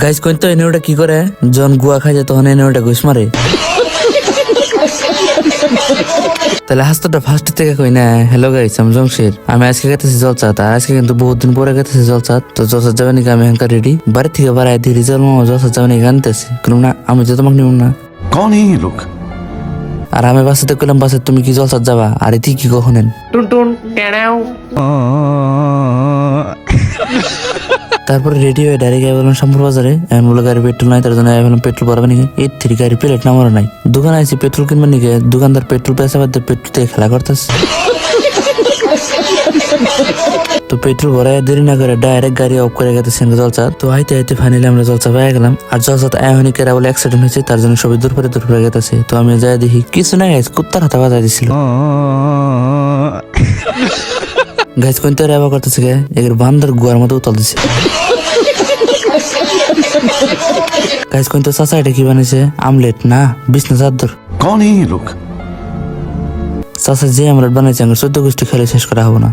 Guys coin তো এনে ওটা কি করে জন গুয়া খাই যায় তখন এনে ওটা ঘুষ মারে। তাহলে হাসতোটা ফার্স্ট থেকে কই না, হ্যালো গাইস আমি জংশের, আমি আজকে গেতেছি জলসাত, আর আজকে কিন্তু বহুত দিন পরে গেতেছি জলসাত। তো জলসাত যাবে নাকি আমি এখানকার রেডি, বাড়ি থেকে বাড়াই দিয়ে রিজাল মামা জলসাত যাবে নাকি আনতেছি, কোনো না আমি তো তোমাকে নিব না। कौन है ये लोग? আর আমি বাসাতে কইলাম বাসে তুমি কি জলসাত যাবা, আর এটি কি কখনেন টুনটুন টেড়াও। তারপরে রেডি হয়ে ডাইরেক্ট গিয়ে বললাম শ্যামপুর বাজারে। এমন বলে গাড়ি পেট্রোল নাই, তার জন্য বললাম পেট্রোল ভরাবে নাকি, এর থেকে গাড়ি প্লেট নামারও নাই। দোকানে আইসি পেট্রোল কিনবার নাকি, দোকানদার পেট্রোল পেঁচা বাদ পেট্রোল থেকে খেলা করতেছে। তো পেট্রোল ভরাই দেরি না করে ডাইরেক্ট গাড়ি অফ করে গেছে জলসা। তো আইতে আইতে ফাইনালি আমরা জলসা পেয়ে গেলাম। আর জলসা এখনই কেরা বলে অ্যাক্সিডেন্ট হয়েছে, তার জন্য সবাই দূর করে গেছে। তো আমি যাই দেখি কিছু না গাইস, কুত্তার হাতে বাজাই দিছিল। গাইস কোন তো রেবা করতেছে গে, এর বান্দর গুয়ার মতো উতল দিছে। গাইস কোন তো চাচা এটা কি বানিয়েছে, আমলেট না বিষ্ণু চাদর। कौन है ये लोग? চাচা যে আমলেট বানাইছে আমার 14 গোষ্ঠী খেলে শেষ করা হবো না।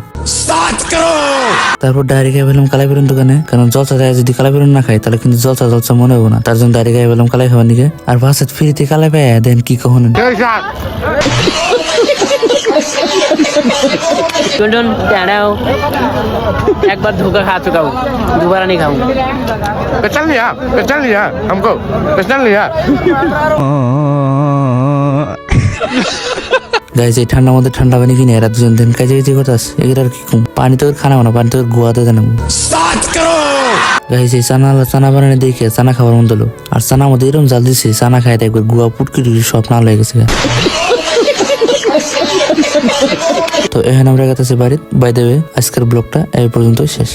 তারপর ডাইরেক্ট গিয়ে বললাম কালাই বেরুন দোকানে, কারণ জলসা যায় যদি কালাই বেরুন না খাই তাহলে কিন্তু জলসা জলসা মনে হবো না, তার জন্য ডাইরেক্ট গিয়ে বললাম কালাই খাবার নিকে। আর বাসাত ফ্রিতে কালাই পাই দেন কি কখন। টুনটুন টেড়াও। একবার धोखा खा चुका हूँ, दोबारा नहीं खाऊंगा। पहचान लिया हमको, पहचान लिया। গাইজ এই ঠান্ডার মধ্যে ঠান্ডা পানি কিনে এরা দুজন দিন কাজে করতেছে, এগুলো আর কি কম। পানি তো খানা না, পানি তো গোয়াতে দেন। গাইজ এই চানা বানানো দেখে চানা খাবার মন দিল, আর চানার মধ্যে এরকম জাল দিছে চানা খাই একবার গুয়া পুটকি সব না লেগে গেছে। তো এখন আমরা গেতেছি বাড়িতে। বাই দেবে আজকের ব্লগটা এই পর্যন্তই শেষ।